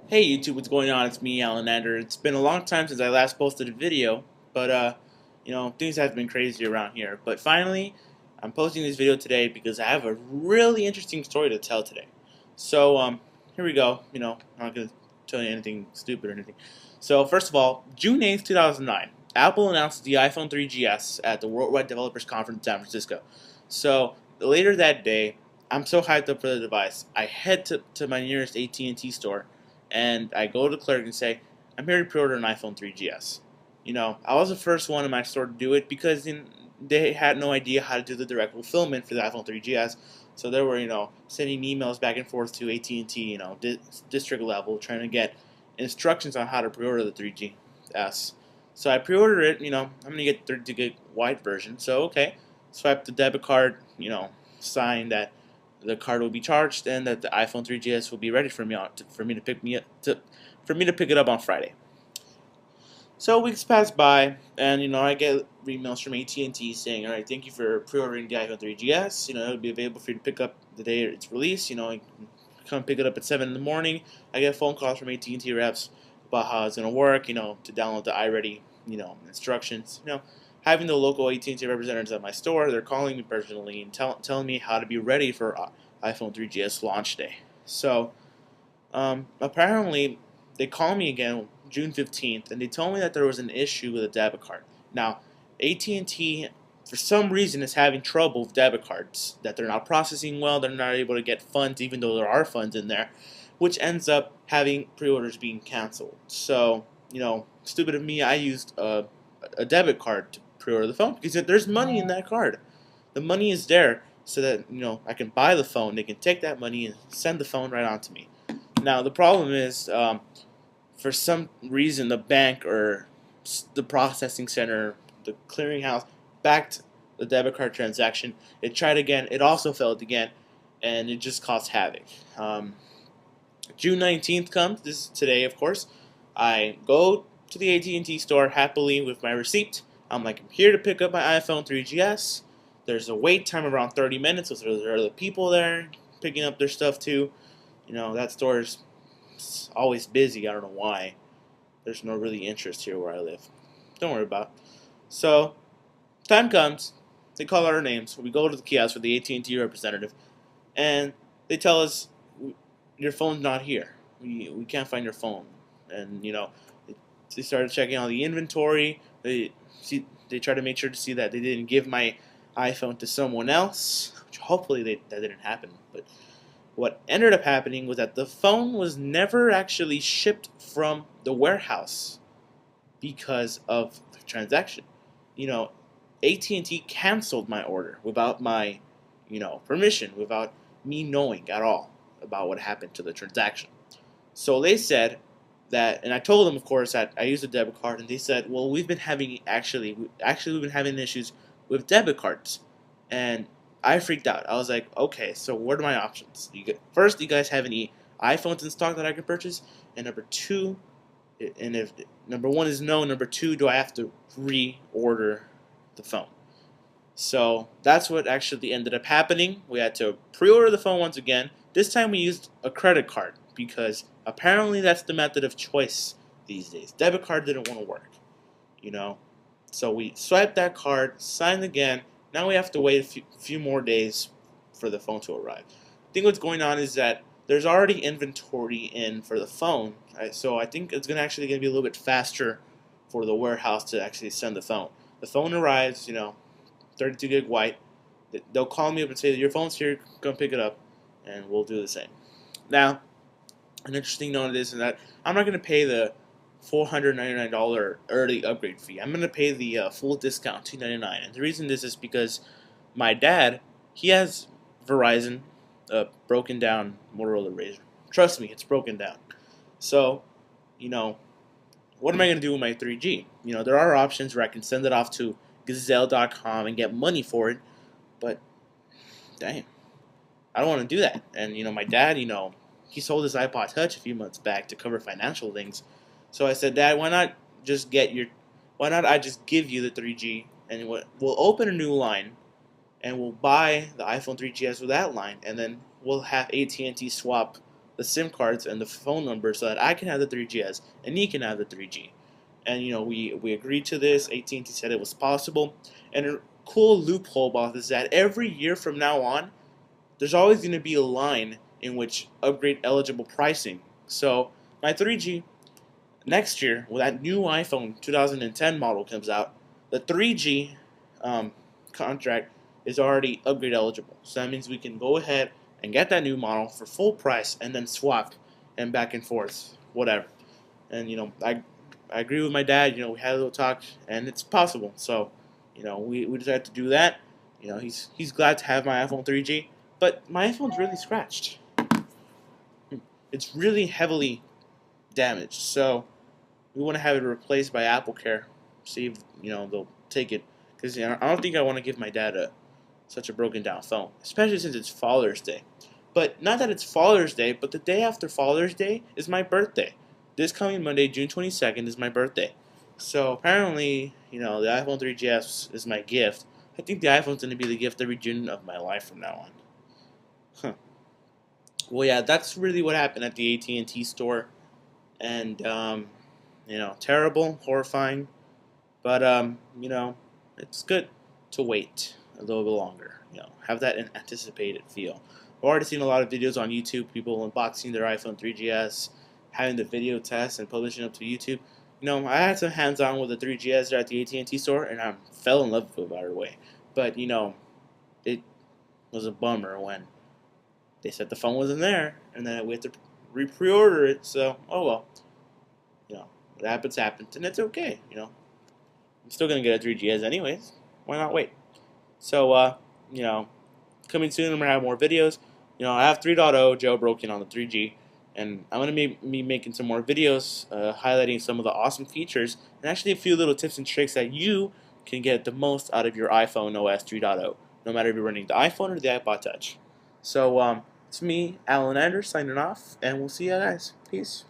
Hey YouTube, what's going on? It's me, Alanander. It's been a long time since I last posted a video, but things have been crazy around here. But finally, I'm posting this video today because I have a really interesting story to tell today. So, here we go. I'm not gonna tell you anything stupid or anything. So, first of all, June 8th, 2009, Apple announced the iPhone 3GS at the Worldwide Developers Conference in San Francisco. So, later that day, I'm so hyped up for the device. I head to my nearest AT&T store and I go to the clerk and say, I'm here to pre-order an iPhone 3GS. I was the first one in my store to do it because they had no idea how to do the direct fulfillment for the iPhone 3GS. So they were, sending emails back and forth to AT&T, district level, trying to get instructions on how to pre-order the 3GS. So I pre-ordered it, I'm going to get the 30 gig white version. So, okay, swipe the debit card, sign that the card will be charged and that the iPhone 3GS will be ready for me to pick it up on Friday. So weeks pass by, and I get emails from AT&T saying, "All right, thank you for pre-ordering the iPhone 3GS. It'll be available for you to pick up the day it's released. Come pick it up at 7 in the morning." I get phone calls from AT&T reps about how it's gonna work. To download the iReady, instructions. Having the local AT&T representatives at my store, they're calling me personally and telling me how to be ready for iPhone 3GS launch day. So apparently they called me again June 15th, and they told me that there was an issue with a debit card. Now, AT&T, for some reason, is having trouble with debit cards, that they're not processing well, they're not able to get funds, even though there are funds in there, which ends up having pre-orders being canceled. So, stupid of me, I used a debit card to pre-order the phone because there's money in that card. The money is there so that I can buy the phone. They can take that money and send the phone right on to me. Now the problem is, for some reason, the bank or the processing center, the clearinghouse, backed the debit card transaction. It tried again. It also failed again, and it just caused havoc. June 19th comes. This is today, of course. I go to the AT&T store happily with my receipt. I'm like, I'm here to pick up my iPhone 3GS. There's a wait time around 30 minutes, so there are other people there picking up their stuff too. That store's always busy. I don't know why. There's no really interest here where I live. Don't worry about it. So, time comes. They call our names. We go to the kiosk with the AT&T representative, and they tell us, your phone's not here. We can't find your phone. And, they started checking all the inventory. They try to make sure to see that they didn't give my iPhone to someone else, which hopefully that didn't happen. But what ended up happening was that the phone was never actually shipped from the warehouse because of the transaction. AT&T canceled my order without my, permission, without me knowing at all about what happened to the transaction. So they said that, and I told them, of course, that I used a debit card, and they said, well, we've been having issues with debit cards, and I freaked out. I was like, okay, so what are my options? First, do you guys have any iPhones in stock that I can purchase? And number two, and if number one is no, number two, do I have to reorder the phone? So that's what actually ended up happening. We had to pre-order the phone once again. This time we used a credit card because apparently that's the method of choice these days. Debit card didn't want to work, So we swiped that card, signed again. Now we have to wait a few more days for the phone to arrive. I think what's going on is that there's already inventory in for the phone, right? So I think it's actually going to be a little bit faster for the warehouse to actually send the phone. The phone arrives, 32 gig white. They'll call me up and say, your phone's here, come pick it up, and we'll do the same. Now, an interesting note is that I'm not going to pay the $499 early upgrade fee. I'm going to pay the full discount, $299. And the reason this is because my dad, he has Verizon, broken down Motorola Razr. Trust me, it's broken down. So, what am I going to do with my 3G? There are options where I can send it off to Gazelle.com and get money for it, but dang, I don't want to do that. And my dad, he sold his iPod Touch a few months back to cover financial things. So I said, Dad, why not I just give you the 3G and we'll open a new line and we'll buy the iPhone 3GS with that line, and then we'll have AT&T swap the SIM cards and the phone number so that I can have the 3GS and he can have the 3G. And we agreed to this. AT&T said it was possible. And a cool loophole about this is that every year from now on, there's always going to be a line in which upgrade eligible pricing. So my 3G next year, when that new iPhone 2010 model comes out, the 3G contract is already upgrade eligible. So that means we can go ahead and get that new model for full price and then swap and back and forth, whatever. And I agree with my dad. We had a little talk, and it's possible. So we decided to do that. He's glad to have my iPhone 3G, but my iPhone's really scratched. It's really heavily damaged. So we want to have it replaced by AppleCare. See if they'll take it, because I don't think I want to give my dad such a broken down phone, especially since it's Father's Day. But not that it's Father's Day, but the day after Father's Day is my birthday. This coming Monday, June 22nd, is my birthday. So apparently, the iPhone 3GS is my gift. I think the iPhone's going to be the gift every June of my life from now on. Huh. Well, yeah, that's really what happened at the AT&T store. And, terrible, horrifying. But, it's good to wait a little bit longer. Have that anticipated feel. I've already seen a lot of videos on YouTube, people unboxing their iPhone 3GS, having the video test and publishing up to YouTube. I had some hands-on with the 3GS there at the AT&T store, and I fell in love with it right away. But, it was a bummer when they said the phone wasn't there, and then we had to pre-order it, so, oh well. What happens, happens, and it's okay, I'm still going to get a 3GS anyways. Why not wait? So, coming soon, I'm going to have more videos. I have 3.0 jailbroken on the 3G, and I'm going to be making some more videos highlighting some of the awesome features and actually a few little tips and tricks that you can get the most out of your iPhone OS 3.0, no matter if you're running the iPhone or the iPod Touch. So, it's me, Alan Anders, signing off, and we'll see you guys. Peace.